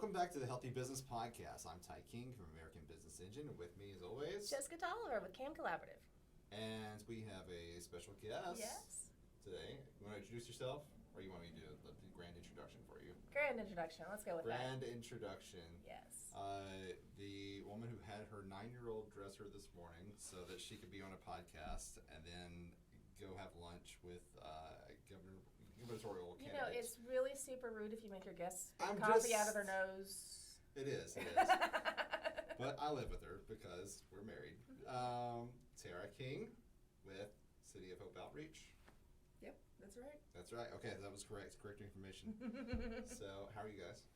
Welcome back to the Healthy Business Podcast. I'm Ty King from American Business Engine, and with me as always, Jessica Tolliver with CAM Collaborative. And we have a special guest today. You want to introduce yourself, or you want me to do the grand introduction for you? Grand introduction. Let's go with Grand introduction. Yes. The woman who had her 9-year-old dress her this morning so that she could be on a podcast and then go have lunch with gubernatorial candidates. You know, it's really super rude if you make your guests I'm coffee just- out of their nose. It is. But I live with her because we're married. Tara King with City of Hope Outreach. Yep, that's right. That's right. Okay, that was correct. Correct information. So, how are you guys?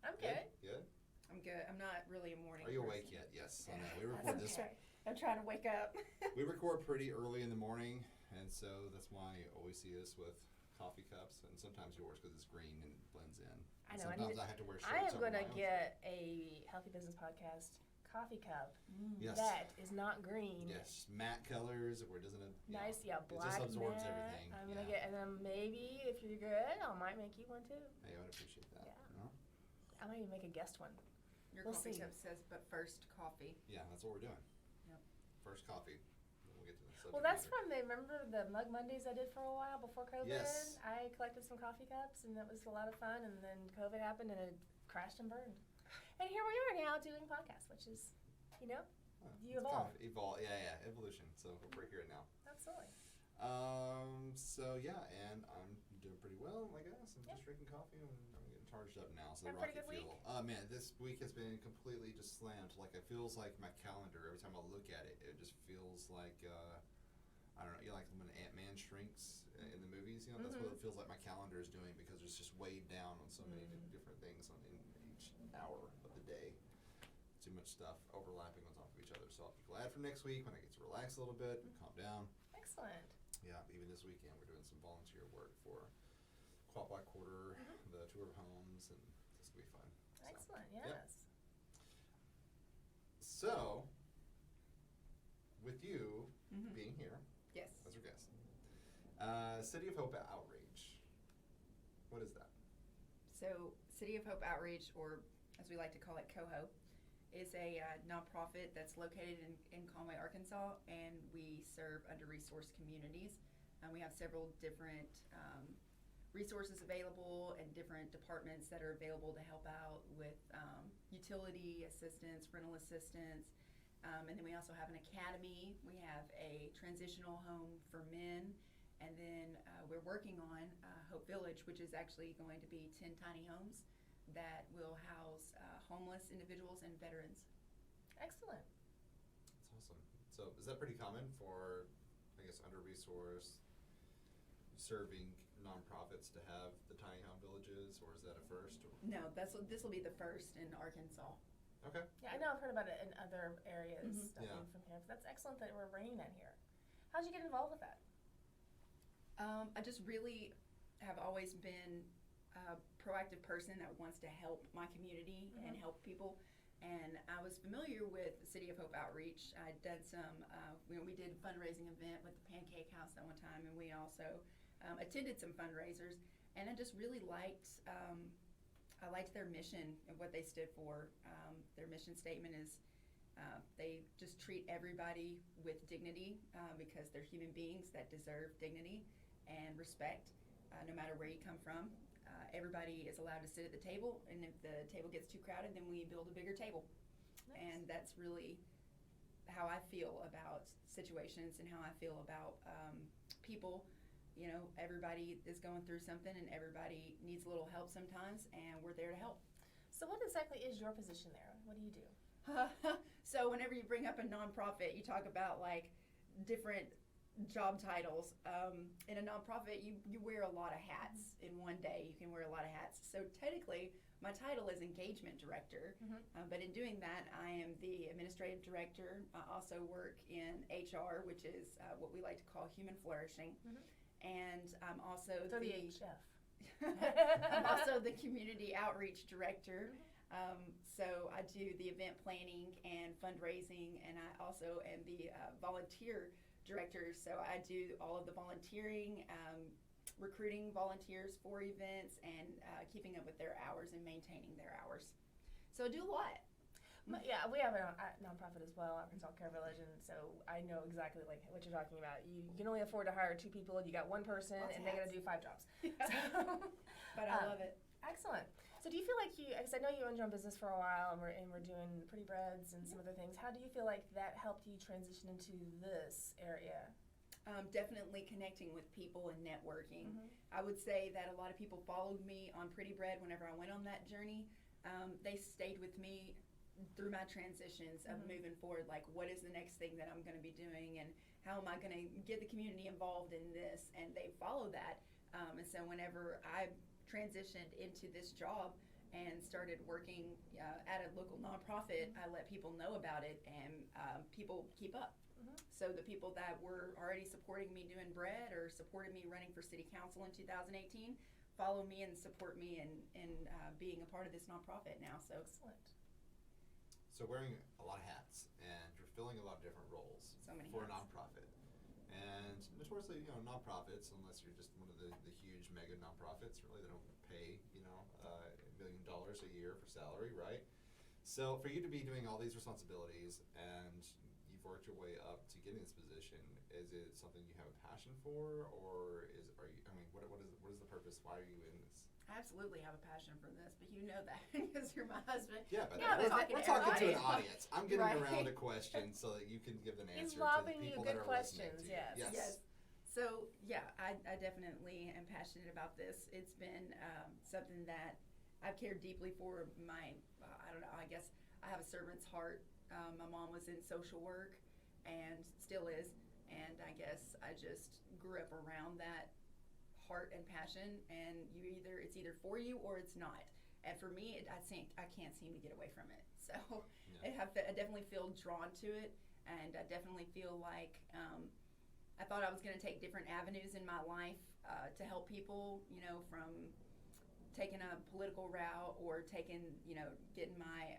I'm good. Good? I'm good. I'm not really a morning Are you person. awake yet? Yes. I know. We record this. Okay. I'm trying to wake up. We record pretty early in the morning, and so that's why you always see us with coffee cups, and sometimes yours because it's green and it blends in. I know. Sometimes I have to wear shirts. I am over going my to own get a Healthy Business Podcast coffee cup Yes. that is not green. Yes, matte colors where it doesn't. Nice, it black just absorbs matte. everything. I'm gonna get, and then maybe if you're good, I might make you one too. Hey, I would appreciate that. Yeah. No? I might even make a guest one. Your We'll coffee see. cup says, but first coffee. Yeah, that's what we're doing. Yep. First coffee. We'll get to the subject Well, that's later. from remember the Mug Mondays I did for a while before COVID? Yes. I collected some coffee cups, and that was a lot of fun, and then COVID happened, and it crashed and burned. And here we are now doing podcasts, which is, you know, you It's evolve. kind of evolve. Yeah, evolution. So we're here now. Absolutely. So yeah, and I'm doing pretty well, I guess. I'm Yeah. just drinking coffee and I'm getting charged up now. So Had a rocket pretty good fuel. week? Man, this week has been completely just slammed. Like it feels like my calendar. Every time I look at it, it just feels like I don't know. You know, like when Ant-Man shrinks in the movies. You know, that's what it feels like my calendar is doing because it's just weighed down on so many different things in each hour of the day. Too much stuff overlapping on top of each other. So I'll be glad for next week when I get to relax a little bit and calm down. Excellent. Yeah, even this weekend we're doing some volunteer work for Quad by Quarter, the tour of homes, and this will be fun. So, Excellent, yeah. yes. So, with you being here Yes. as our guest, City of Hope Outreach, what is that? So, City of Hope Outreach, or as we like to call it, CoHo, is a nonprofit that's located in Conway, Arkansas, and we serve under-resourced communities. We have several different resources available and different departments that are available to help out with utility assistance, rental assistance, and then we also have an academy. We have a transitional home for men, and then we're working on Hope Village, which is actually going to be 10 tiny homes that will house homeless individuals and veterans. Excellent. That's awesome. So, is that pretty common for, I guess, under-resourced serving nonprofits to have the tiny home villages, or is that a first? Or? No, this will be the first in Arkansas. Okay. Yeah, I know I've heard about it in other areas Yeah. from here. But that's excellent that we're bringing that here. How'd you get involved with that? I just really have always been a proactive person that wants to help my community and help people. And I was familiar with City of Hope Outreach. I'd done some, we did a fundraising event with the Pancake House at one time, and we also attended some fundraisers. And I just really liked, I liked their mission and what they stood for. Their mission statement is they just treat everybody with dignity because they're human beings that deserve dignity and respect, no matter where you come from. Everybody is allowed to sit at the table, and if the table gets too crowded, then we build a bigger table. Nice. And that's really how I feel about situations and how I feel about people. You know, everybody is going through something, and everybody needs a little help sometimes, and we're there to help. So what exactly is your position there? What do you do? So whenever you bring up a nonprofit, you talk about like different job titles. In a nonprofit, you wear a lot of hats in one day. You can wear a lot of hats. So technically, my title is engagement director, but in doing that, I am the administrative director. I also work in HR, which is what we like to call human flourishing, and I'm also So the HF. I'm also the community outreach director. So I do the event planning and fundraising, and I also am the volunteer director. So I do all of the volunteering, recruiting volunteers for events and keeping up with their hours and maintaining their hours. So I do a lot. Yeah, we have a nonprofit as well, Arkansas Care Village, and so I know exactly like what you're talking about. You can only afford to hire 2 people. You got 1 person, Lots and of they got to hats. do 5 jobs. But I love it. Excellent. So do you feel like because I know you owned your own business for a while, and we're doing Pretty Breads and some other things. How do you feel like that helped you transition into this area? Definitely connecting with people and networking. I would say that a lot of people followed me on Pretty Bread whenever I went on that journey. They stayed with me through my transitions of moving forward, like what is the next thing that I'm going to be doing and how am I going to get the community involved in this, and they follow that. And so whenever I transitioned into this job and started working at a local nonprofit, I let people know about it, and people keep up. So the people that were already supporting me doing bread or supported me running for city council in 2018 follow me and support me in being a part of this nonprofit now. So Excellent. So wearing a lot of hats, and you're filling a lot of different roles So many for a hats. nonprofit. And notoriously, nonprofits, unless you're just one of the huge mega nonprofits, really they don't pay, $1 million a year for salary, right? So for you to be doing all these responsibilities and you've worked your way up to getting this position, is it something you have a passion for, or what is the purpose? Why are you in this? I absolutely have a passion for this, but you know that because you're my husband. Yeah, but Yeah, we're talking talking to to an everybody. audience. I'm getting Right. around a question so that you can give an He's answer to the lobbing you people good that are listening questions, to you. yes. Yes. So yeah, I definitely am passionate about this. It's been something that I've cared deeply for. I don't know, I guess I have a servant's heart. My mom was in social work and still is, and I guess I just grew up around that heart and passion, and it's either for you or it's not. And for me, I can't seem to get away from it. So Yeah. I definitely feel drawn to it, and I definitely feel like I thought I was going to take different avenues in my life to help people, from taking a political route or getting my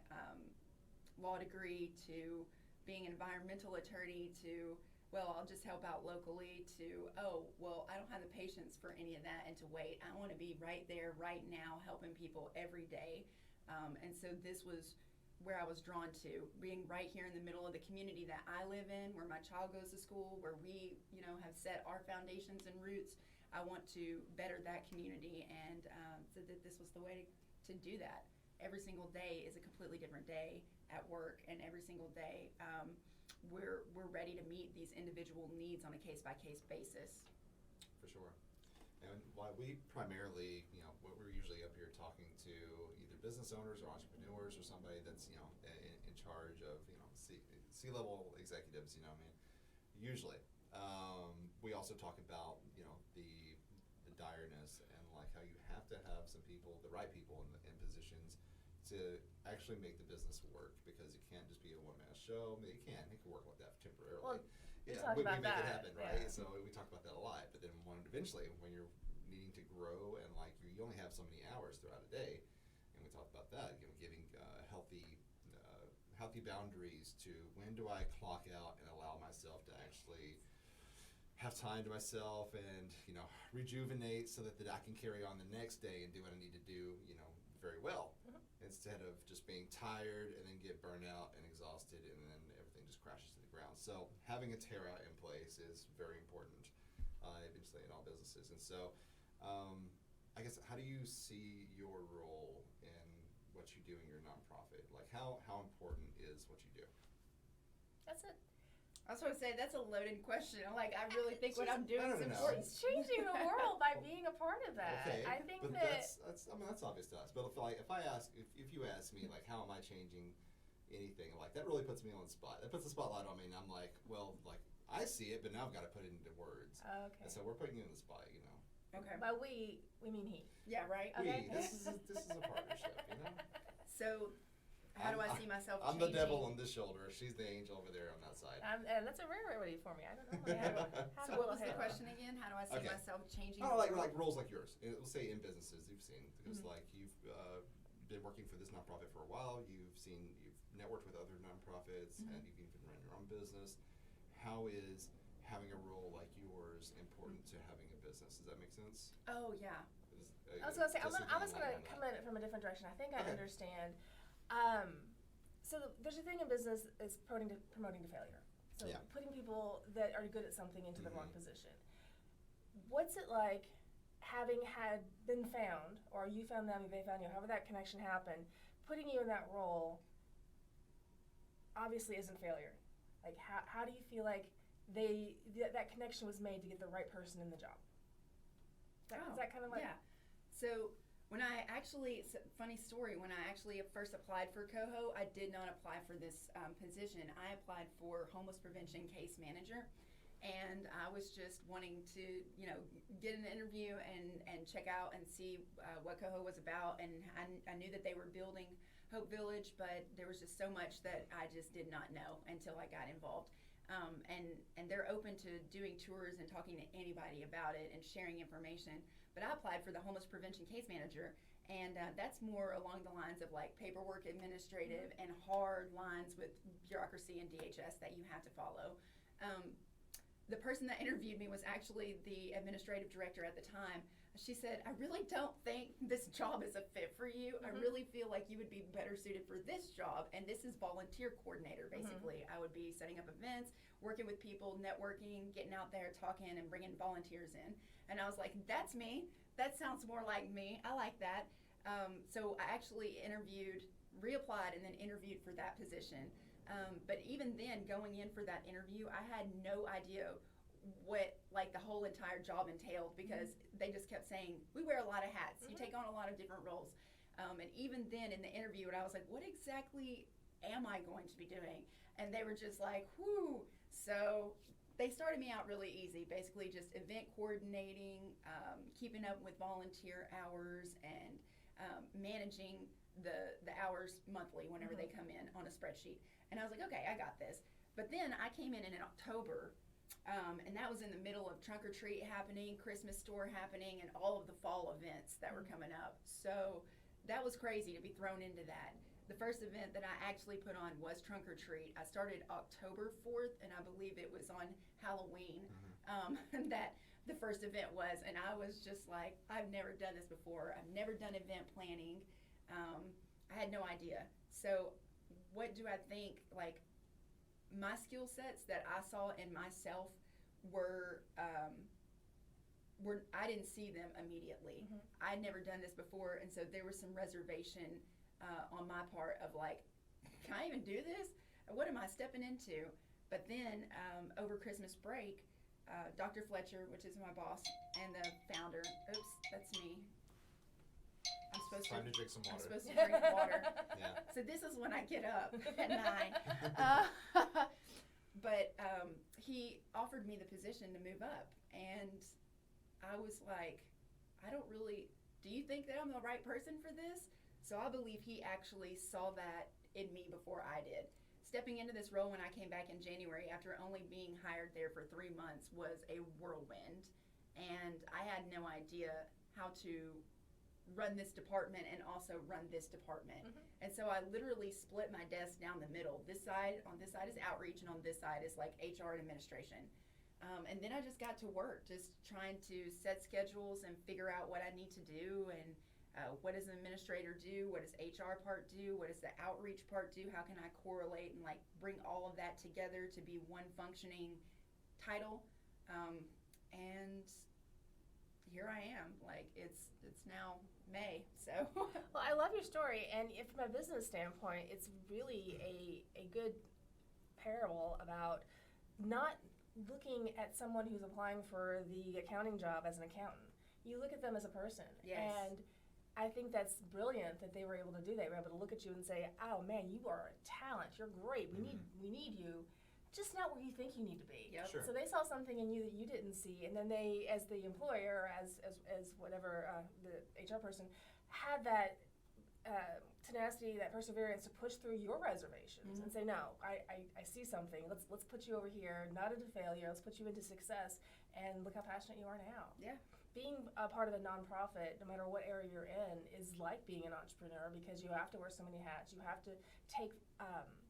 law degree to being an environmental attorney to, I'll just help out locally to, I don't have the patience for any of that and to wait. I want to be right there, right now, helping people every day. And so this was where I was drawn to, being right here in the middle of the community that I live in, where my child goes to school, where we, have set our foundations and roots. I want to better that community, and so that this was the way to do that. Every single day is a completely different day at work, and every single day we're ready to meet these individual needs on a case-by-case basis. For sure. And why we primarily, we're usually up here talking to either business owners or entrepreneurs or somebody that's, in charge of, C-level executives, usually. We also talk about, the direness and like how you have to have some people, the right people in positions to actually make the business work, because it can't just be a one-man show. I mean, it can work like that temporarily. Well, we yeah, talk we about make that, it happen, right? yeah. So we talk about that a lot. But then eventually, when you're needing to grow and like you only have so many hours throughout a day, and we talk about that, giving healthy boundaries to when do I clock out and allow myself to actually have time to myself and rejuvenate so that I can carry on the next day and do what I need to do, very well, instead of just being tired and then get burned out and exhausted and then everything just crashes to the ground. So having a Terra in place is very important, eventually in all businesses. And so I guess, how do you see your role in what you do in your nonprofit? Like how important is what you do? That's it. I was going to say, that's a loaded question. I really think what I'm doing is I don't know. important. She's changing the world by being a part of that. Okay, I think but that that's obvious to us. But if you ask me like how am I changing anything, like that really puts me on the spot. That puts the spotlight on me, and I'm like, well, like I see it, but now I've got to put it into words. okay. And so we're putting you on the spot, Okay. By we mean he. Yeah, right? Okay. This is a partnership, So, how do I see myself I'm changing? the devil on this shoulder. She's the angel over there on that side. And that's a rarity for me. I don't know. So what was the question again? How do I see Okay. myself changing? Oh, the like world? roles like yours. We'll say in businesses you've seen, because Mhm. like you've been working for this nonprofit for a while. You've networked with other nonprofits, Mhm. and you've even run your own business. How is having a role like yours important to having a business? Does that make sense? Oh, yeah. I was gonna say, I'm Just gonna enlighten come on at it from a different direction. I think I Okay. understand. So there's a thing in business is promoting to failure. So Yeah. putting people that are good at something into the wrong Mhm. position. What's it like having been found, or you found them, they found you, however that connection happened, putting you in that role obviously isn't failure. Like how do you feel like that connection was made to get the right person in the job? Is that kind of like... Yeah. So when I actually, funny story, when I actually first applied for Coho, I did not apply for this position. I applied for homeless prevention case manager, and I was just wanting to, get an interview and check out and see what Coho was about. And I knew that they were building Hope Village, but there was just so much that I just did not know until I got involved. And they're open to doing tours and talking to anybody about it and sharing information. But I applied for the homeless prevention case manager, and that's more along the lines of like paperwork administrative and hard lines with bureaucracy and DHS that you have to follow. The person that interviewed me was actually the administrative director at the time. She said, I really don't think this job is a fit for you. I really feel like you would be better suited for this job. And this is volunteer coordinator, basically. I would be setting up events, working with people, networking, getting out there, talking, and bringing volunteers in. And I was like, that's me. That sounds more like me. I like that. So I actually reapplied, and then interviewed for that position. But even then, going in for that interview, I had no idea what like the whole entire job entailed, because they just kept saying, we wear a lot of hats, you take on a lot of different roles. And even then in the interview, I was like, what exactly am I going to be doing? And they were just like, whoo. So they started me out really easy, basically just event coordinating, keeping up with volunteer hours, and managing the hours monthly whenever they come in on a spreadsheet. And I was like, okay, I got this. But then I came in October, and that was in the middle of trunk or treat happening, Christmas store happening, and all of the fall events that were coming up. So that was crazy to be thrown into that. The first event that I actually put on was trunk or treat. I started October 4th, and I believe it was on Halloween that the first event was. And I was just like, I've never done this before. I've never done event planning. I had no idea. So what do I think, like, my skill sets that I saw in myself were I didn't see them immediately. I'd never done this before, and so there was some reservation on my part of like, can I even do this? What am I stepping into? But then over Christmas break, Dr. Fletcher, which is my boss and the founder, oops, that's me. I'm supposed Time to drink some water. I'm supposed to drink water. Yeah. So this is when I get up at 9. But he offered me the position to move up, and I was like, do you think that I'm the right person for this? So I believe he actually saw that in me before I did. Stepping into this role when I came back in January after only being hired there for 3 months was a whirlwind, and I had no idea how to run this department and also run this department. And so I literally split my desk down the middle. On this side is outreach, and on this side is like HR and administration. And then I just got to work, just trying to set schedules and figure out what I need to do, and what does an administrator do, what does HR part do, what does the outreach part do, how can I correlate and like bring all of that together to be one functioning title. And here I am. Like it's now May, so. Well, I love your story, and from a business standpoint, it's really a good parable about not looking at someone who's applying for the accounting job as an accountant. You look at them as a person. Yes. And I think that's brilliant that they were able to do that. They were able to look at you and say, oh man, you are a talent, you're great, we need you, just not where you think you need to be. Yep. Sure. So they saw something in you that you didn't see, and then they, as the employer, as whatever the HR person, had that tenacity, that perseverance to push through your reservations and say, no, I see something. Let's put you over here, not into failure. Let's put you into success, and look how passionate you are now. Yeah. being a part of a nonprofit, no matter what area you're in, is like being an entrepreneur because you have to wear so many hats. You have to take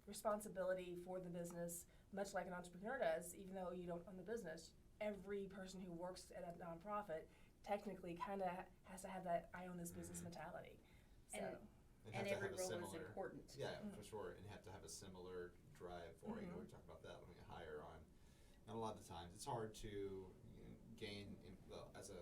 responsibility for the business, much like an entrepreneur does, even though you don't own the business. Every person who works at a nonprofit technically kind of has to have that I own this business mentality. So. And every role is important. Yeah, for sure. And you have to have a similar drive for it. We were talking about that when we hire on. And a lot of the times it's hard to gain, as a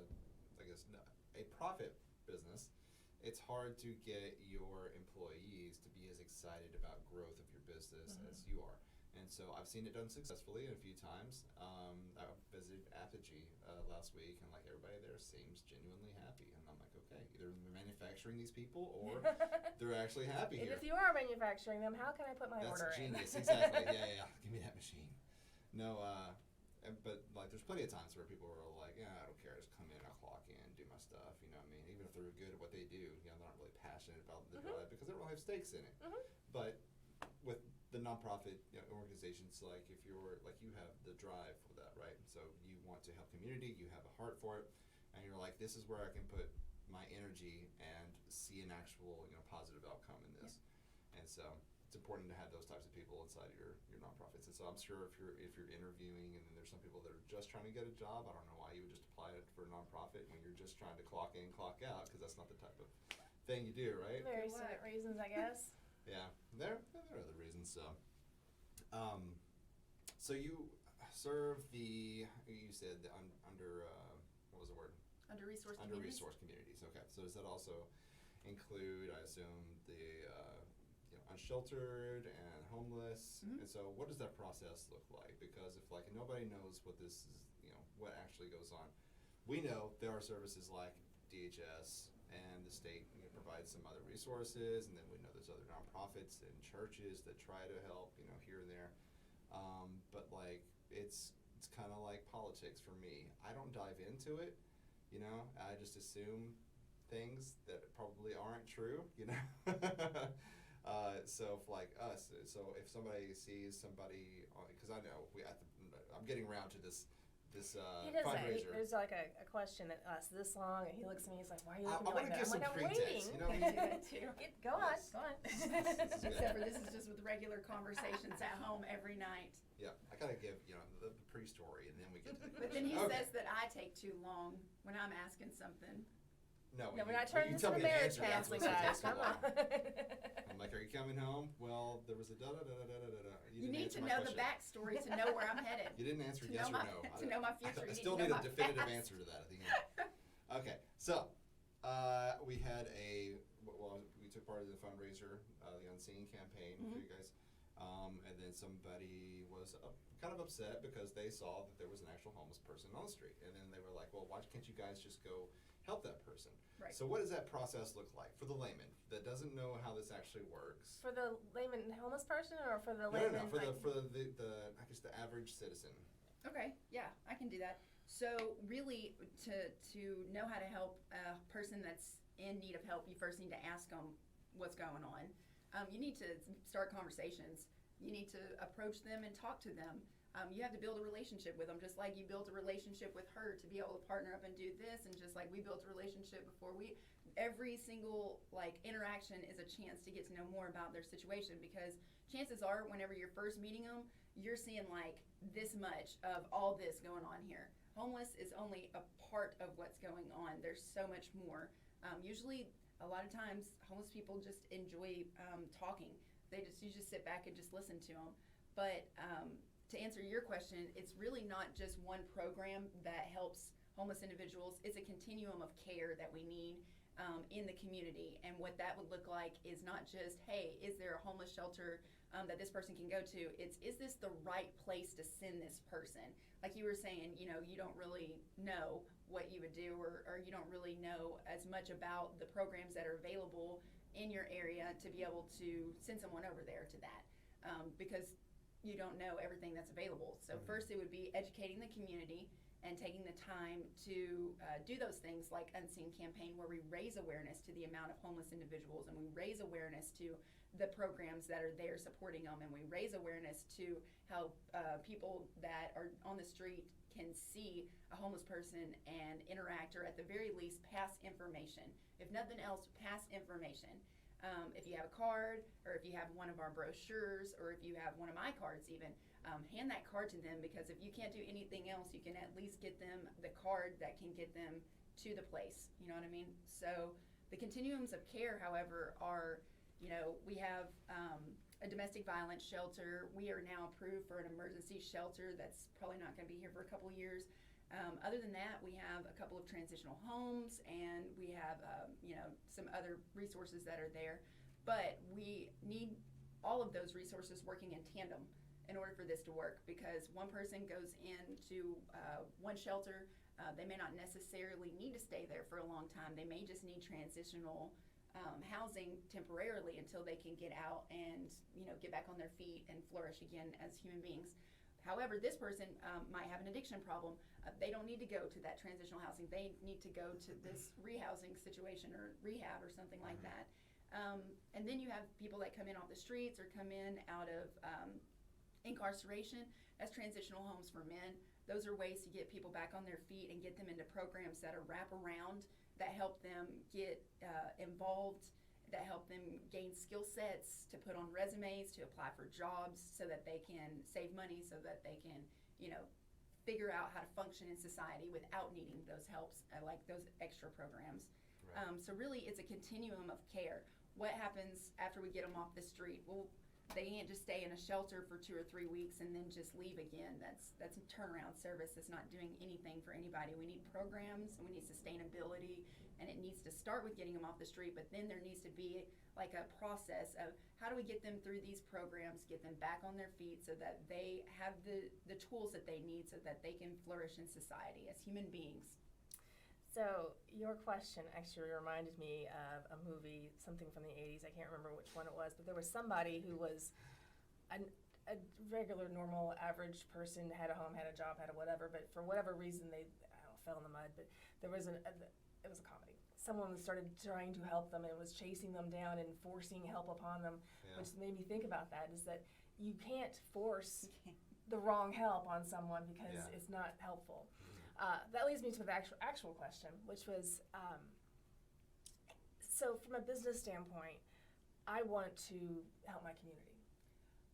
profit business, it's hard to get your employees to be as excited about growth of your business as you are. And so I've seen it done successfully a few times. I visited Apogee last week, and like everybody there seems genuinely happy. And I'm like, okay, either they're manufacturing these people or they're actually happy And here. if you are manufacturing them, how can I put my order That's in? genius, exactly. Yeah. Give me that machine. No, but like there's plenty of times where people are like, yeah, I don't care, I just come in, I'll clock in, do my stuff, you know what I mean? Even if they're good at what they do, they're not really passionate about the drive because they don't really have stakes in it. But with the nonprofit organizations, like if you're like you have the drive for that, right? So you want to help community, you have a heart for it, and you're like, this is where I can put my energy and see an actual positive outcome in this. And so it's important to have those types of people inside your nonprofits. And so I'm sure if you're interviewing and then there's some people that are just trying to get a job, I don't know why you would just apply it for a nonprofit when you're just trying to clock in, clock out, because that's not the type of thing you do, right? Very set reasons, I guess. Yeah, there are other reasons. So, so you serve you said under what was the word? Under-resourced Under communities. resource communities. Okay, so does that also include, I assume, the unsheltered and homeless? And so, what does that process look like? Because if like nobody knows what this is, what actually goes on, we know there are services like DHS and the state provides some other resources, and then we know there's other nonprofits and churches that try to help, here and there. But like it's kind of like politics for me. I don't dive into it. I just assume things that probably aren't true, so if like us, so if somebody sees somebody, because I know I'm getting around to this He does fundraiser. there's like a question that lasts this long, and he looks at me, he's like, why are you looking I want to like give that? some I'm like, pretext, I'm waiting. Go on. Except for this is just with regular conversations at home every night. Yeah, I gotta give the pre-story, and then we get to the But then he okay. says that I take too long when I'm asking something. No, No, we're not when turning you this tell into me the marriage answer, that's counseling, what guys. takes so Come long. on. I'm like, are you coming home? Well, there was a da-da-da-da-da-da-da. You didn't need answer to my know question. the backstory to know where I'm headed. You didn't answer To yes know or my- no. to know my future, I you need still to need know a my definitive past. answer to that at the end. Okay, so we had we took part of the fundraiser, the Unseen campaign for you guys, and then somebody was kind of upset because they saw that there was an actual homeless person on the street, and then they were like, well, why can't you guys just go help that person? Right. So what does that process look like for the layman that doesn't know how this actually works? For the layman homeless person, or for the No, layman? for the I guess the average citizen. Okay, yeah, I can do that. So really, to know how to help a person that's in need of help, you first need to ask them what's going on. You need to start conversations. You need to approach them and talk to them. You have to build a relationship with them, just like you built a relationship with her to be able to partner up and do this, and just like we built a relationship before every single interaction is a chance to get to know more about their situation, because chances are whenever you're first meeting them, you're seeing like this much of all this going on here. Homeless is only a part of what's going on. There's so much more. Usually, a lot of times, homeless people just enjoy talking. You just sit back and just listen to them. But to answer your question, it's really not just one program that helps homeless individuals. It's a continuum of care that we need in the community. And what that would look like is not just, hey, is there a homeless shelter that this person can go to? It's, is this the right place to send this person? Like you were saying, you don't really know what you would do, or you don't really know as much about the programs that are available in your area to be able to send someone over there to that, because you don't know everything that's available. So first it would be educating the community and taking the time to do those things like Unseen campaign, where we raise awareness to the amount of homeless individuals, and we raise awareness to the programs that are there supporting them, and we raise awareness to how people that are on the street can see a homeless person and interact, or at the very least pass information. If nothing else, pass information. If you have a card, or if you have one of our brochures, or if you have one of my cards even, hand that card to them, because if you can't do anything else, you can at least get them the card that can get them to the place. You know what I mean? So the continuums of care, however, are, we have a domestic violence shelter. We are now approved for an emergency shelter that's probably not going to be here for a couple years. Other than that, we have a couple of transitional homes, and we have, some other resources that are there. But we need all of those resources working in tandem in order for this to work, because one person goes into one shelter, they may not necessarily need to stay there for a long time. They may just need transitional housing temporarily until they can get out and get back on their feet and flourish again as human beings. However, this person might have an addiction problem. They don't need to go to that transitional housing. They need to go to this rehousing situation or rehab or something like that. And then you have people that come in off the streets or come in out of incarceration as transitional homes for men. Those are ways to get people back on their feet and get them into programs that are wraparound, that help them get involved, that help them gain skill sets to put on resumes, to apply for jobs, so that they can save money, so that they can, figure out how to function in society without needing those helps, like those extra programs. Right. So really, it's a continuum of care. What happens after we get them off the street? Well, they can't just stay in a shelter for 2 or 3 weeks and then just leave again. That's a turnaround service. That's not doing anything for anybody. We need programs, and we need sustainability, and it needs to start with getting them off the street, but then there needs to be like a process of how do we get them through these programs, get them back on their feet so that they have the tools that they need so that they can flourish in society as human beings. So your question actually reminded me of a movie, something from the 80s. I can't remember which one it was, but there was somebody who was a regular, normal, average person, had a home, had a job, had a whatever, but for whatever reason they fell in the mud. But there was it was a comedy. Someone started trying to help them and was chasing them down and forcing help upon them, which made me think about that, is that you can't force the wrong help on someone because it's not helpful. That leads me to the actual question, which was, so from a business standpoint, I want to help my community,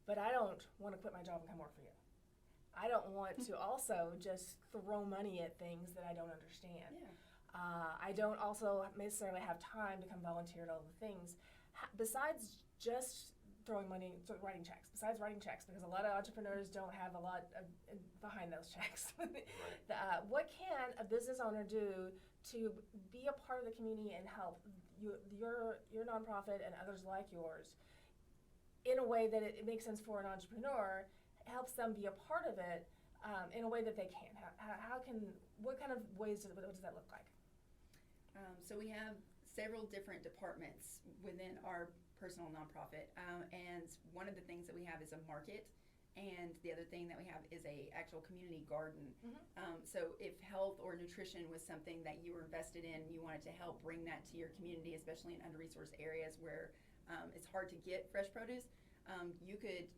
but I don't want to quit my job and come work for you. I don't want to also just throw money at things that I don't understand. Yeah. I don't also necessarily have time to come volunteer at all the things. Besides just throwing money, writing checks, because a lot of entrepreneurs don't have a lot behind those checks. Right. What can a business owner do to be a part of the community and help your nonprofit and others like yours in a way that it makes sense for an entrepreneur, helps them be a part of it in a way that they can? What kind of ways, what does that look like? So we have several different departments within our personal nonprofit, and one of the things that we have is a market, and the other thing that we have is a actual community garden. Mm-hmm. So if health or nutrition was something that you were invested in, you wanted to help bring that to your community, especially in under-resourced areas where it's hard to get fresh produce, you could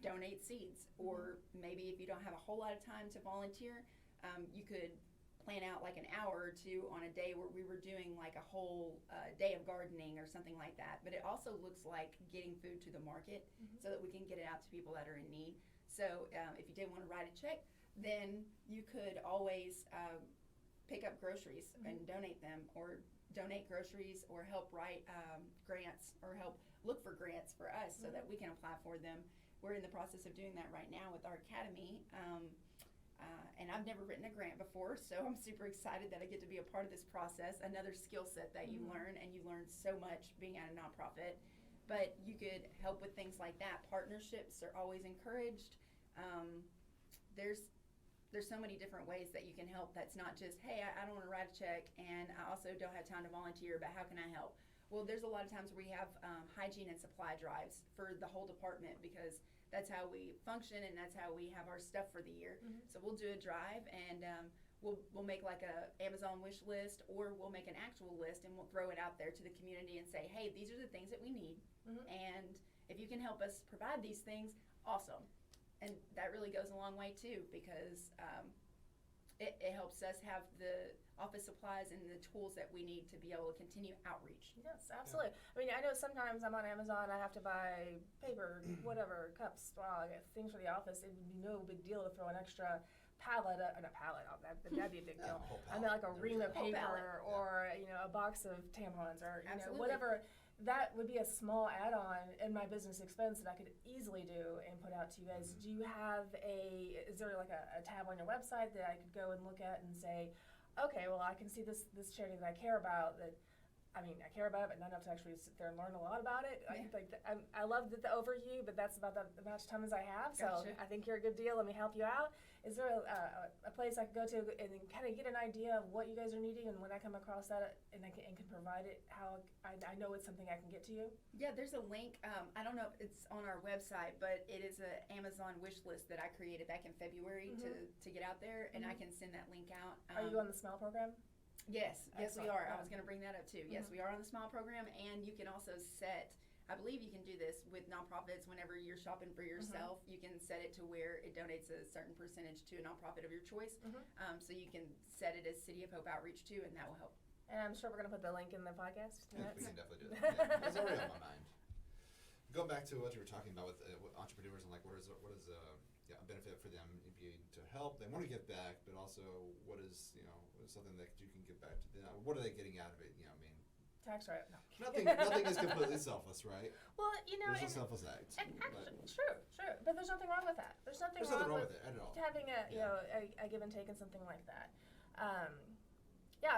donate seeds, or maybe if you don't have a whole lot of time to volunteer, you could plan out like an hour or two on a day where we were doing like a whole day of gardening or something like that. But it also looks like getting food to the market, so that we can get it out to people that are in need. So if you did want to write a check, then you could always pick up groceries and donate them, or donate groceries, or help write grants, or help look for grants for us so that we can apply for them. We're in the process of doing that right now with our academy. And I've never written a grant before, so I'm super excited that I get to be a part of this process. Another skill set that you learn, and you learn so much being at a nonprofit. But you could help with things like that. Partnerships are always encouraged. There's so many different ways that you can help. That's not just, hey, I don't want to write a check, and I also don't have time to volunteer, but how can I help? Well, there's a lot of times where we have hygiene and supply drives for the whole department, because that's how we function, and that's how we have our stuff for the year. So we'll do a drive, and we'll make like a Amazon wish list, or we'll make an actual list, and we'll throw it out there to the community and say, hey, these are the things that we need, and if you can help us provide these things, awesome. And that really goes a long way too, because it helps us have the office supplies and the tools that we need to be able to continue outreach. Yes, absolutely. I mean, I know sometimes I'm on Amazon, I have to buy paper, whatever, cups, things for the office. It would be no big deal to throw an extra pallet, that'd be a big Yeah, deal. a whole I mean, like a pallet. ream of Whole paper pallet. or, a box of tampons or, Absolutely. whatever. That would be a small add-on in my business expense that I could easily do and put out to you guys. Do you have is there like a tab on your website that I could go and look at and say, okay, well, I can see this charity that I care about I care about it, but not enough to actually sit there and learn a lot about it. Yeah. I love the overview, but that's about the much time as I have. So Gotcha. I think you're a good deal. Let me help you out. Is there a place I could go to and kind of get an idea of what you guys are needing, and when I come across that and can provide it, how I know it's something I can get to you? Yeah, there's a link. I don't know if it's on our website, but it is an Amazon wish list that I created back in February to get out there, and I can send that link out. Are you on the Smile program? Yes, we Excellent. are. Yeah. I was going to bring that up too. Yes, we are on the Smile program, and you can also set. I believe you can do this with nonprofits whenever you're shopping for yourself. You can set it to where it donates a certain percentage to a nonprofit of your choice. So you can set it as City of Hope Outreach too, and that will help. And I'm sure we're going to put the link in the podcast. Yeah, we can definitely do that. Yeah, it's already on my mind. Going back to what you were talking about with entrepreneurs and like what is a benefit for them being to help. They want to give back, but also what is something that you can give back to them. What are they getting out of it? Tax write-off. No. Nothing is completely selfless, right? Well, There's a selfless act. True, but there's nothing wrong with that. There's nothing wrong with it at all. having a give and take and something like that.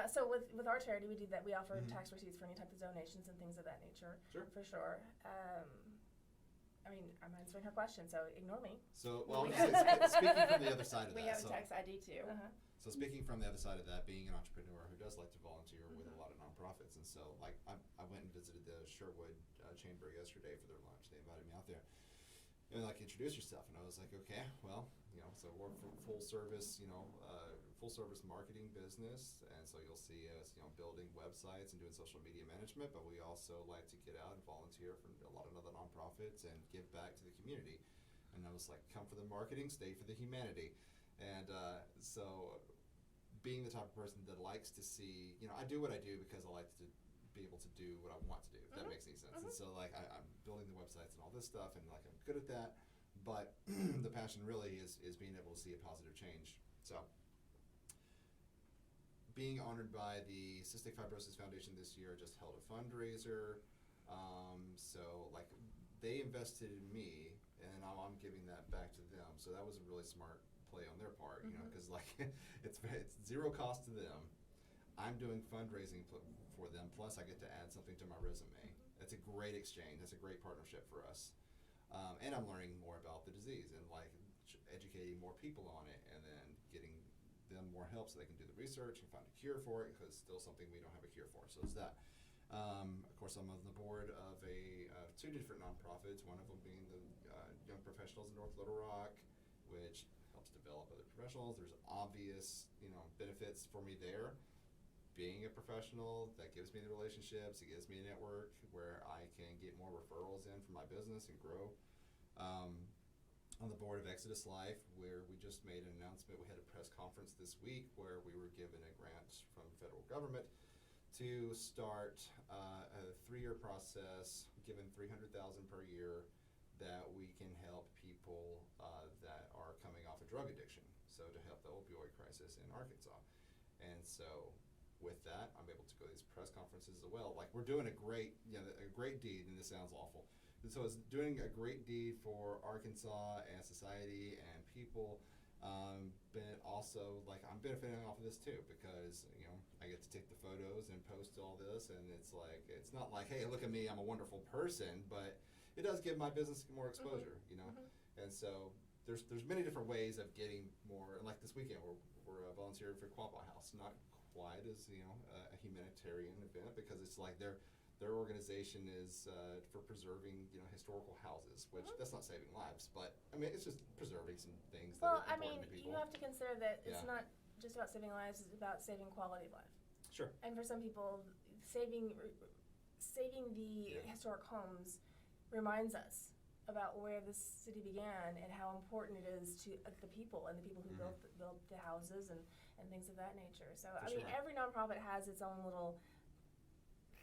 So with our charity, we do that. We offer tax receipts for any type of donations and things of that nature. Sure. For sure. I'm answering her question, so ignore me. So, well, speaking from the other side of that. We have a tax ID too. So speaking from the other side of that, being an entrepreneur who does like to volunteer with a lot of nonprofits, and so like I went and visited the Sherwood Chamber yesterday for their lunch. They invited me out there, and like introduce yourself, and I was like, okay, well, so we're full service, full service marketing business, and so you'll see us, building websites and doing social media management, but we also like to get out and volunteer for a lot of other nonprofits and give back to the community. And I was like, come for the marketing, stay for the humanity. And so being the type of person that likes to see, I do what I do because I like to be able to do what I want to do, if that makes any sense. And so like I'm building the websites and all this stuff, and like I'm good at that, but the passion really is being able to see a positive change. So being honored by the Cystic Fibrosis Foundation this year, just held a fundraiser. So like they invested in me, and now I'm giving that back to them. So that was a really smart play on their part, because like it's zero cost to them. I'm doing fundraising for them, plus I get to add something to my resume. That's a great exchange. That's a great partnership for us. And I'm learning more about the disease and like educating more people on it, and then getting them more help so they can do the research and find a cure for it, because it's still something we don't have a cure for. So it's that. Of course, I'm on the board of two different nonprofits, one of them being the Young Professionals in North Little Rock, which helps develop other professionals. There's obvious, benefits for me there. Being a professional, that gives me the relationships, it gives me a network where I can get more referrals in for my business and grow. On the board of Exodus Life, where we just made an announcement. We had a press conference this week where we were given a grant from the federal government to start a 3-year process, given $300,000 per year, that we can help people that are coming off a drug addiction. So to help the opioid crisis in Arkansas. And so with that, I'm able to go to these press conferences as well. Like we're doing a great deed, and this sounds awful. And so it's doing a great deed for Arkansas and society and people, but also like I'm benefiting off of this too, because I get to take the photos and post all this, and it's not like, hey, look at me, I'm a wonderful person, but it does give my business more exposure, And so there's many different ways of getting more. Like this weekend, we're volunteering for Quapaw House, not quite as a humanitarian event, because it's like their organization is for preserving historical houses, which that's not saving lives, but I mean it's just preserving some things that are important to people. You have to consider that it's not just about saving lives; it's about saving quality of life. Sure. And for some people, saving the historic homes reminds us about where this city began and how important it is to the people and the people who built the houses and things of that nature. So For I mean, sure. every nonprofit has its own little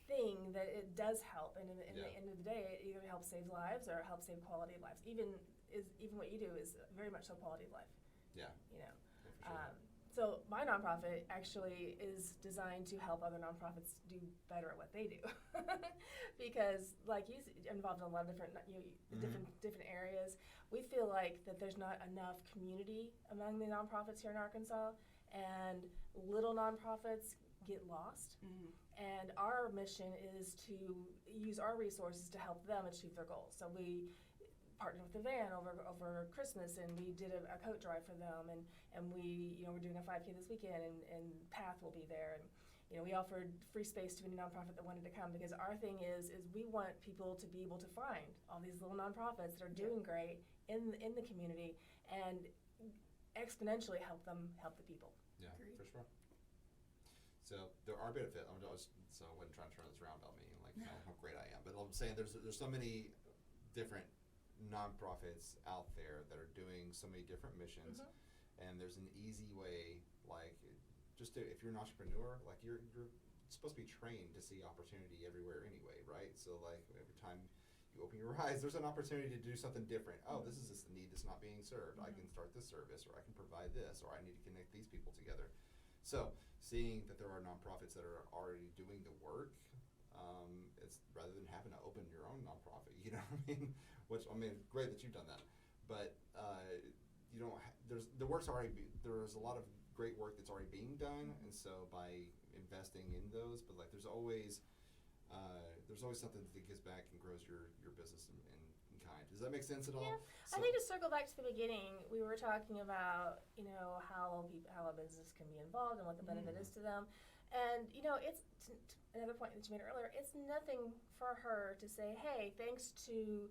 thing that it does help, and in the end of the day, it either helps save lives or it helps save quality of lives. Even what you do is very much so quality of life. Yeah. You know. Yeah, for sure. So my nonprofit actually is designed to help other nonprofits do better at what they do, because like you involved in a lot of different different areas. We feel like that there's not enough community among the nonprofits here in Arkansas, and little nonprofits get lost. And our mission is to use our resources to help them achieve their goals. So we partnered with the van over Christmas, and we did a coat drive for them, and we, we're doing a 5K this weekend, and Path will be there, and we offered free space to any nonprofit that wanted to come, because our thing is we want people to be able to find all these little nonprofits that are doing great in the community, and exponentially help the people. Yeah, Agreed. for sure. So there are benefits. So I wasn't trying to turn this around about me, like how great I am. But I'm saying there's so many different nonprofits out there that are doing so many different missions, and there's an easy way, like if you're an entrepreneur, like you're supposed to be trained to see opportunity everywhere anyway, right? So like every time you open your eyes, there's an opportunity to do something different. Oh, this is just a need that's not being served. I can start this service, or I can provide this, or I need to connect these people together. So seeing that there are nonprofits that are already doing the work, it's rather than having to open your own nonprofit, you know what I mean? Which, I mean, great that you've done that, but you don't. There's a lot of great work that's already being done, and so by investing in those, but like there's always something that gives back and grows your business in kind. Does that make sense at all? Yeah, So, I think to circle back to the beginning, we were talking about how a business can be involved and what the benefit is to them, and it's another point that you made earlier. It's nothing for her to say, "Hey, thanks to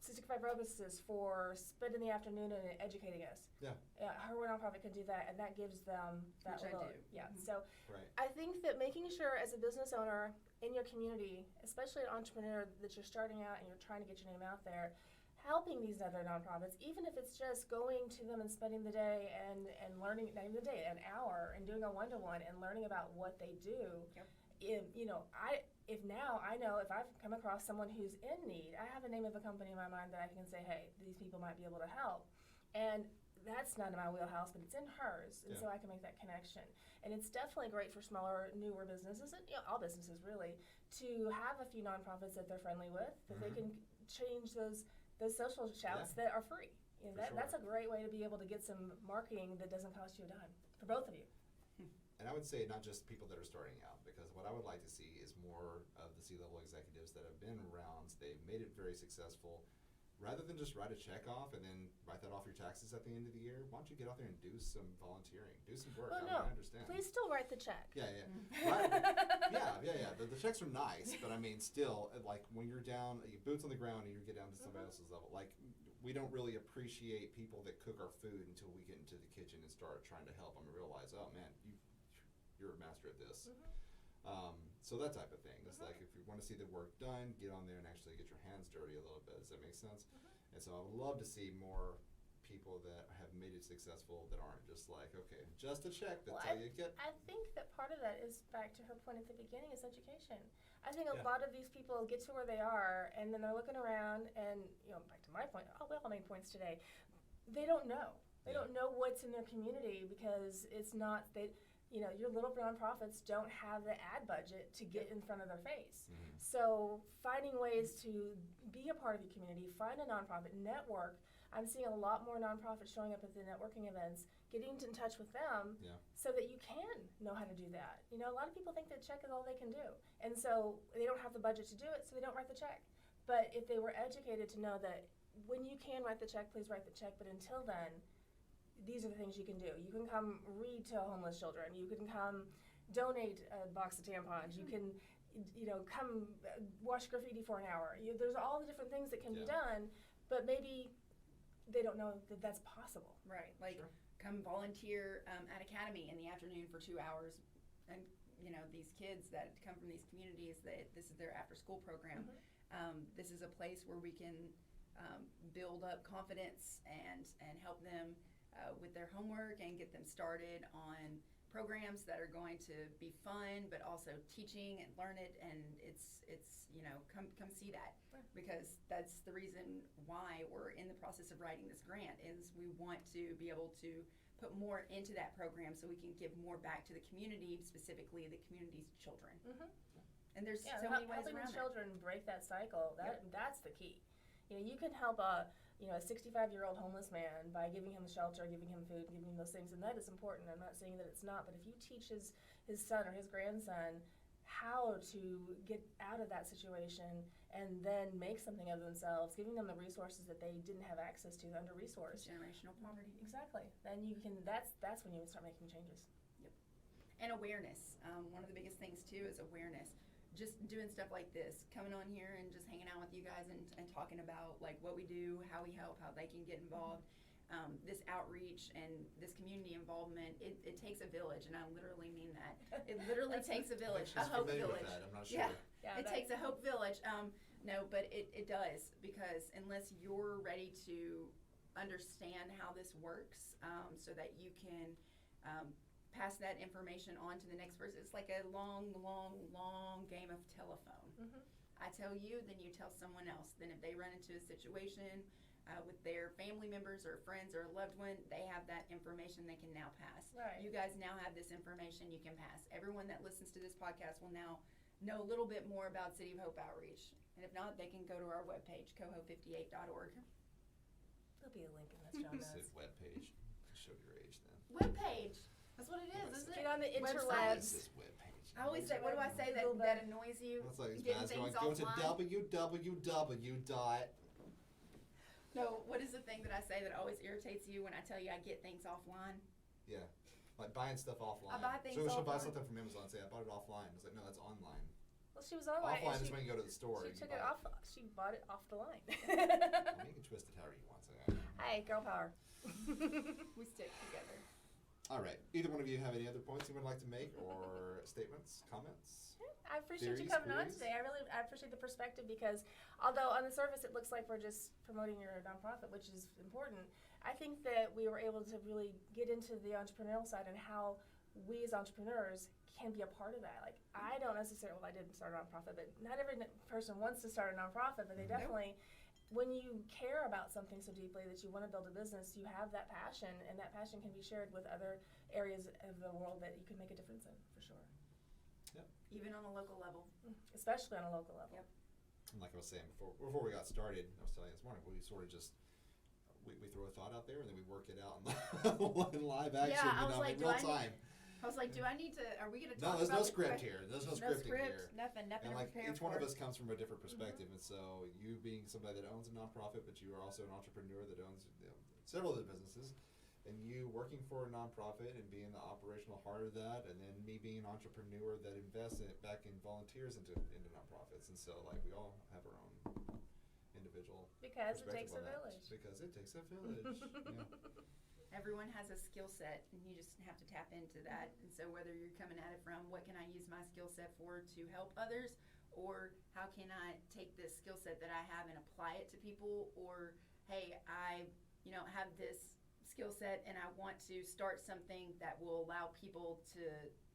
cystic fibrosis for spending the afternoon and educating us." Yeah. Her nonprofit can do that, and that gives them that Which I little. do. Yeah. So right. I think that making sure as a business owner in your community, especially an entrepreneur that you're starting out and you're trying to get your name out there, helping these other nonprofits, even if it's just going to them and spending the day and learning, not even the day, an hour, and doing a one-to-one and learning about what they do. Yep. If now I know if I've come across someone who's in need, I have a name of a company in my mind that I can say, hey, these people might be able to help. And that's not in my wheelhouse, but it's in hers, and so I can make that connection. And it's definitely great for smaller, newer businesses, and all businesses really, to have a few nonprofits that they're friendly with, that they can change those social shouts that are free. That's a great way to be able to get some marketing that doesn't cost you a dime for both of you. And I would say not just people that are starting out, because what I would like to see is more of the C-level executives that have been around, they've made it very successful. Rather than just write a check off and then write that off your taxes at the end of the year, why don't you get out there and do some volunteering, do some work? Well, I understand. Please still write the check. Yeah. Right. Yeah. The checks are nice, but I mean, still, like when you're down, boots on the ground, and you get down to somebody else's level. Like we don't really appreciate people that cook our food until we get into the kitchen and start trying to help them and realize, oh man, you're a master at this. So that type of thing. It's like if you want to see the work done, get on there and actually get your hands dirty a little bit. Does that make sense? And so I would love to see more people that have made it successful that aren't just like, okay, just a check, that's all you get. I think that part of that is back to her point at the beginning, is education. I think a lot of these people get to where they are, and then they're looking around, and back to my point, we all made points today. They don't know. They don't know what's in their community, because it's not your little nonprofits don't have the ad budget to get in front of their face. So finding ways to be a part of your community, find a nonprofit, network. I'm seeing a lot more nonprofits showing up at the networking events, getting in touch with them so that you can know how to do that. A lot of people think that check is all they can do. And so they don't have the budget to do it, so they don't write the check. But if they were educated to know that when you can write the check, please write the check. But until then, these are the things you can do. You can come read to homeless children. You can come donate a box of tampons. You can, come wash graffiti for an hour. There's all the different things that can be done, but maybe they don't know that that's possible. Right. Like come volunteer at Academy in the afternoon for 2 hours, and these kids that come from these communities, that this is their after school program. This is a place where we can build up confidence and help them with their homework and get them started on programs that are going to be fun, but also teaching and learn it. And it's come see that, because that's the reason why we're in the process of writing this grant, is we want to be able to put more into that program so we can give more back to the community, specifically the community's children. And there's so many ways helping around the children break that cycle, that's the key. You can help a 65-year-old homeless man by giving him shelter, giving him food, giving him those things, and that is important. I'm not saying that it's not, but if you teach his son or his grandson how to get out of that situation and then make something of themselves, giving them the resources that they didn't have access to, under-resourced. Generational poverty. Exactly. Then you can, that's when you start making changes. Yep. And awareness. One of the biggest things too is awareness. Just doing stuff like this, coming on here and just hanging out with you guys and talking about like what we do, how we help, how they can get involved. This outreach and this community involvement, it takes a village, and I literally mean that. It literally takes a village, a hope village. With that. I'm not sure. Yeah, it takes a hope village. No, but it does, because unless you're ready to understand how this works, so that you can pass that information on to the next person. It's like a long game of telephone. I tell you, then you tell someone else. Then if they run into a situation with their family members or friends or a loved one, they have that information they can now pass. Right. You guys now have this information you can pass. Everyone that listens to this podcast will now know a little bit more about City of Hope Outreach. And if not, they can go to our webpage, coho58.org. There'll be a link in this show It notes. said webpage. Show your age then. Webpage. That's what it is, isn't it? Get on the Website. interwebs. This webpage. I always say, what do I say that annoys you? That's like as Getting bad as going, things go to offline? www. No, what is the thing that I say that always irritates you when I tell you I get things offline? Yeah, like buying stuff offline. I buy things so she'll buy offline. something from Amazon and say, I bought it offline. It's like, no, that's online. Well, she was online. Offline and is when you go to the store. She and took you it buy off. She bought it off the line. I mean, you can twist it however you want. So, Hey, girl power. We stick together. all right. Either one of you have any other points you would like to make, or statements, comments? I appreciate you Theories, coming on queries? today. I appreciate the perspective, because although on the surface it looks like we're just promoting your nonprofit, which is important, I think that we were able to really get into the entrepreneurial side and how we as entrepreneurs can be a part of that. Like, I don't necessarily, well, I didn't start a nonprofit, but not every person wants to start a nonprofit, but they definitely, when you care about something so deeply that you want to build a business, you have that passion, and that passion can be shared with other areas of the world that you can make a difference in, for sure. Even on a local level. Especially on a local level. Yep. And like I was saying before we got started, I was telling you this morning, we sort of just we throw a thought out there and then we work it out in live action, Yeah, I was like, in real time. I was like, do I need to, are we going to No, talk there's about no the script que- here. There's no No scripting here. nothing And to like prepare each for. one of us comes from a different perspective, and so you being somebody that owns a nonprofit, but you are also an entrepreneur that owns several other businesses, and you working for a nonprofit and being the operational heart of that, and then me being an entrepreneur that invests back in volunteers into nonprofits, and so like we all have our own individual Because it takes perspective a on that. village. Because it takes a village. Yeah. Everyone has a skill set, and you just have to tap into that. And so whether you're coming at it from what can I use my skill set for to help others, or how can I take this skill set that I have and apply it to people, or hey, I have this skill set and I want to start something that will allow people to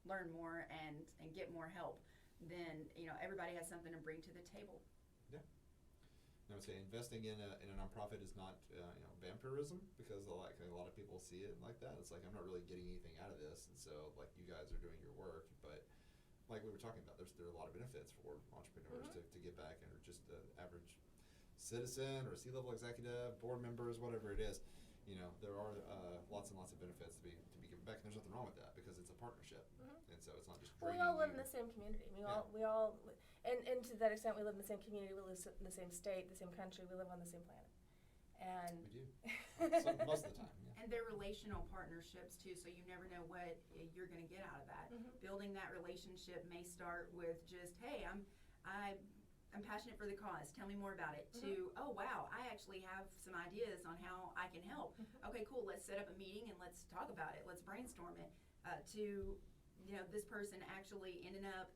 learn more and get more help, then everybody has something to bring to the table. I would say investing in a nonprofit is not vampirism, because a lot of people see it like that. It's like, I'm not really getting anything out of this, and so like you guys are doing your work, but like we were talking about, there are a lot of benefits for entrepreneurs to give back, and just the average citizen or C-level executive, board members, whatever it is. There are lots and lots of benefits to be given back, and there's nothing wrong with that, because it's a partnership, and so it's not just Well, we draining all live in you. the same community. We all, and to that extent, we live in the same community. We live in the same state, the same country. We live on the same planet. And We do. Most of the time, yeah. And they're relational partnerships too, so you never know what you're going to get out of that. Building that relationship may start with just, hey, I'm passionate for the cause. Tell me more about it. To, oh wow, I actually have some ideas on how I can help. Okay, cool. Let's set up a meeting and let's talk about it. Let's brainstorm it. To this person actually ending up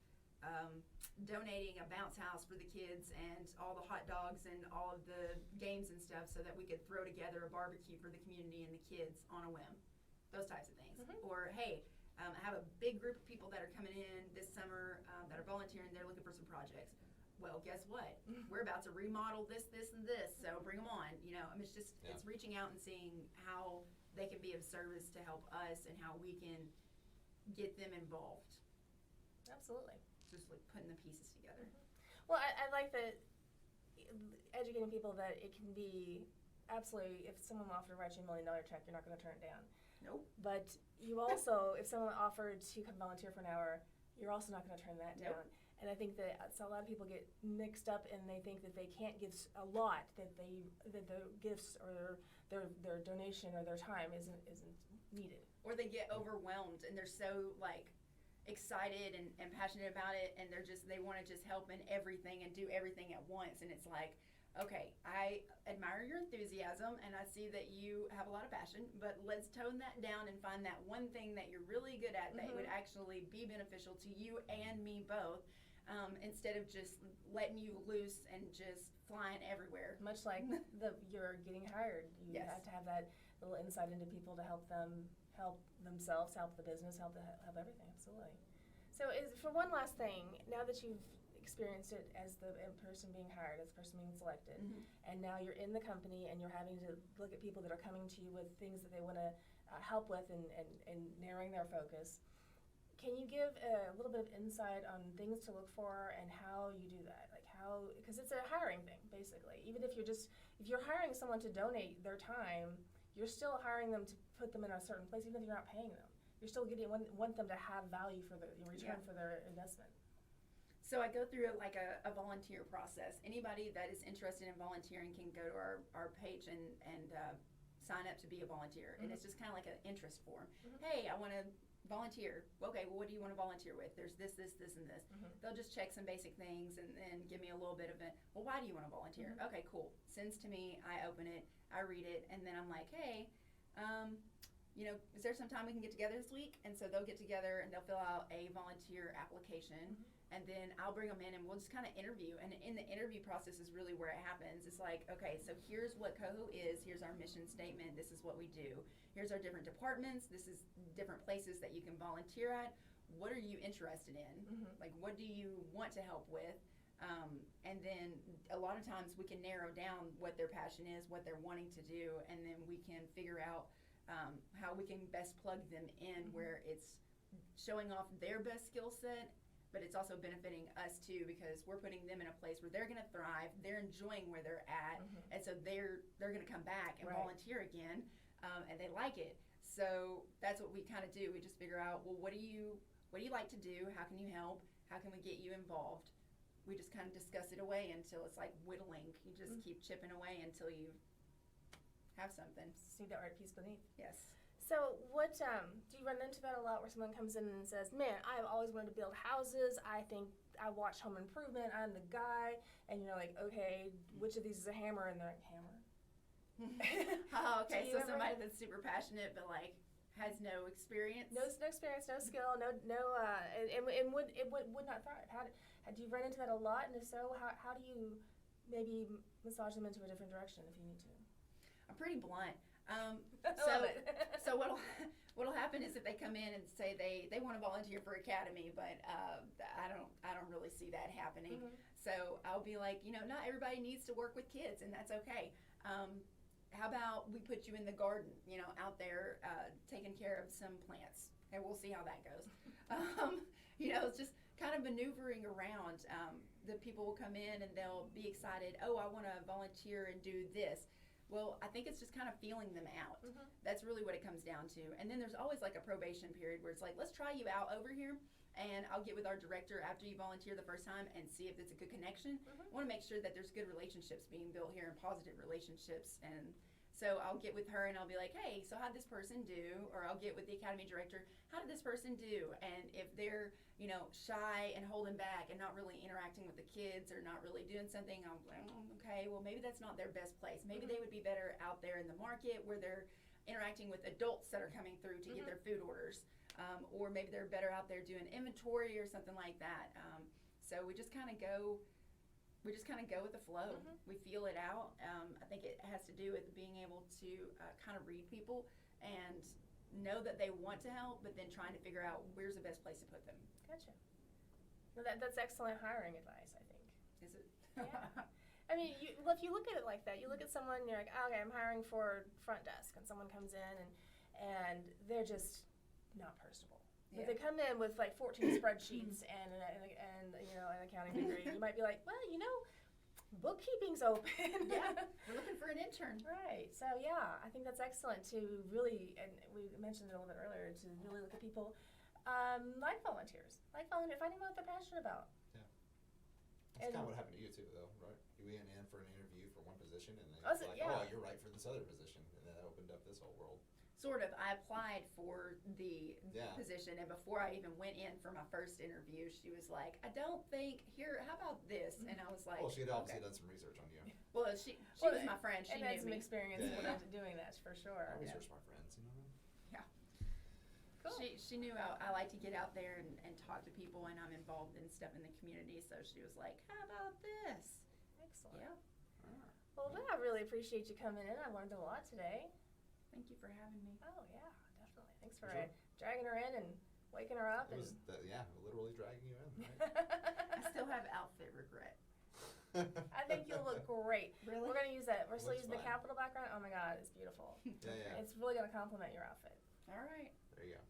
donating a bounce house for the kids and all the hot dogs and all of the games and stuff so that we could throw together a barbecue for the community and the kids on a whim. Those types of things. Or, hey, I have a big group of people that are coming in this summer that are volunteering. They're looking for some projects. Well, guess what? We're about to remodel this, and this, so bring them on. You know, I mean, it's reaching out and seeing how they can be of service to help us and how we can get them involved. Absolutely. Just like putting the pieces together. Well, I like that educating people that it can be absolutely, if someone offered to write you $1 million check, you're not going to turn it down. Nope. But you also, if someone offered to come volunteer for an hour, you're also not going to turn that down. And I think that so a lot of people get mixed up and they think that they can't give a lot, that their gifts or their donation or their time isn't needed. Or they get overwhelmed and they're so like excited and passionate about it, and they want to just help in everything and do everything at once. And it's like, okay, I admire your enthusiasm and I see that you have a lot of passion, but let's tone that down and find that one thing that you're really good at that would actually be beneficial to you and me both, instead of just letting you loose and just flying everywhere. Much like you're getting hired, you have to have that little insight into people to help them help themselves, help the business, help everything. Absolutely. So for one last thing, now that you've experienced it as the person being hired, as the person being selected, and now you're in the company and you're having to look at people that are coming to you with things that they want to help with and narrowing their focus, can you give a little bit of insight on things to look for and how you do that? Like how, because it's a hiring thing, basically. Even if you're hiring someone to donate their time, you're still hiring them to put them in a certain place, even if you're not paying them. You're still want them to have value for in return for their investment. So I go through like a volunteer process. Anybody that is interested in volunteering can go to our page and sign up to be a volunteer. And it's just kind of like an interest form. Hey, I want to volunteer. Okay, well, what do you want to volunteer with? There's this, and this. They'll just check some basic things and then give me a little bit of it. Well, why do you want to volunteer? Okay, cool. Sends to me. I open it. I read it. And then I'm like, hey, you know, is there some time we can get together this week? And so they'll get together and they'll fill out a volunteer application. And then I'll bring them in and we'll just kind of interview. And in the interview process is really where it happens. It's like, okay, so here's what Coho is. Here's our mission statement. This is what we do. Here's our different departments. This is different places that you can volunteer at. What are you interested in? Like, what do you want to help with? And then a lot of times we can narrow down what their passion is, what they're wanting to do, and then we can figure out how we can best plug them in where it's showing off their best skill set, but it's also benefiting us too, because we're putting them in a place where they're going to thrive, they're enjoying where they're at, and so they're going to come back and volunteer again, and they like it. So that's what we kind of do. We just figure out, well, what do you like to do? How can you help? How can we get you involved? We just kind of discuss it away until it's like whittling. You just keep chipping away until you have something. See the art piece beneath. Yes. So what, do you run into that a lot where someone comes in and says, man, I've always wanted to build houses. I think I watch Home Improvement. I'm the guy. And you're like, okay, which of these is a hammer? And they're like, hammer. Oh, okay. So somebody that's super passionate but like has no experience. No experience, no skill, and would not thrive. Do you run into that a lot? And if so, how do you maybe massage them into a different direction if you need to? I'm pretty blunt. So what'll happen is if they come in and say they want to volunteer for Academy, but I don't really see that happening. So I'll be like, you know, not everybody needs to work with kids, and that's okay. How about we put you in the garden, you know, out there taking care of some plants, and we'll see how that goes. You know, it's just kind of maneuvering around. The people will come in and they'll be excited. Oh, I want to volunteer and do this. Well, I think it's just kind of feeling them out. That's really what it comes down to. And then there's always like a probation period where it's like, let's try you out over here, and I'll get with our director after you volunteer the first time and see if it's a good connection. I want to make sure that there's good relationships being built here and positive relationships. And so I'll get with her and I'll be like, hey, so how'd this person do? Or I'll get with the Academy director, how did this person do? And if they're, you know, shy and holding back and not really interacting with the kids or not really doing something, I'm like, okay, well, maybe that's not their best place. Maybe they would be better out there in the market where they're interacting with adults that are coming through to get their food orders. or maybe they're better out there doing inventory or something like that. So we just kind of go with the flow. We feel it out. I think it has to do with being able to kind of read people and know that they want to help, but then trying to figure out where's the best place to put them. Gotcha. Well, that's excellent hiring advice, I think. Is it? Yeah. I mean, if you look at it like that, you look at someone and you're like, oh, okay, I'm hiring for front desk, and someone comes in and they're just not personable. If they come in with like 14 spreadsheets and you know, an accounting degree, you might be like, well, you know, bookkeeping's open. Yeah, we're looking for an intern. Right. So yeah, I think that's excellent to really, and we mentioned it a little bit earlier, to really look at people like volunteers, finding out what they're passionate about. Yeah. That's kind of what happened to you too, though, right? You went in for an interview for one position, and they were like, "Oh, you're right for this other position," and then that opened up this whole world. Sort of. I applied for the position, and before I even went in for my first interview, she was like, "I don't think here. How about this?" And I was like, "Well, she had obviously done some research on you." Well, she was my friend. She and knew had some me. experience doing that for sure. I research my friends, you know. Yeah. Cool. She knew I like to get out there and talk to people, and I'm involved in stuff in the community. So she was like, "How about this?" Excellent. Yeah. Well, I really appreciate you coming in. I learned a lot today. Thank you for having me. Oh yeah, definitely. Thanks for dragging her in and waking her up. It was literally dragging you in. Right? I still have outfit regret. I think you'll look great. Really? We're gonna use that. We're still Looks using the fine. Capitol background. Oh my God, it's beautiful. Yeah. It's really gonna complement your outfit. All right. There you go.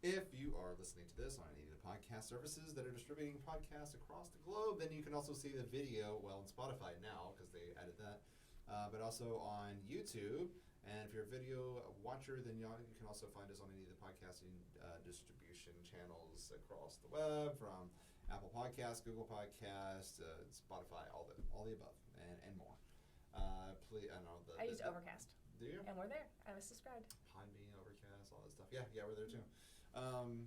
If you are listening to this on any of the podcast services that are distributing podcasts across the globe, then you can also see the video, well, on Spotify now, because they added that, but also on YouTube. And if you're a video watcher, then you can also find us on any of the podcasting distribution channels across the web, from Apple Podcasts, Google Podcasts, Spotify, all the above, and more. Please, I don't know. I use Overcast. Do you? And we're there. I was subscribed. Podbean, Overcast, all that stuff. Yeah, we're there too. I don't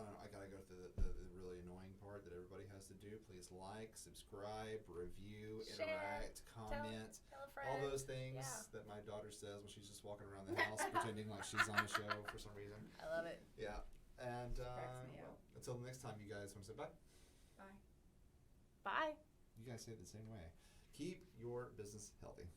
know. I gotta go to the really annoying part that everybody has to do. Please like, subscribe, review, Share, interact, comment, tell a friend. all those things Yeah. that my daughter says when she's just walking around the house pretending like she's on the show for some reason. I love it. Yeah, and Cracks me well, up. until the next time, you guys want to say bye. Bye. Bye. You guys say it the same way. Keep your business healthy.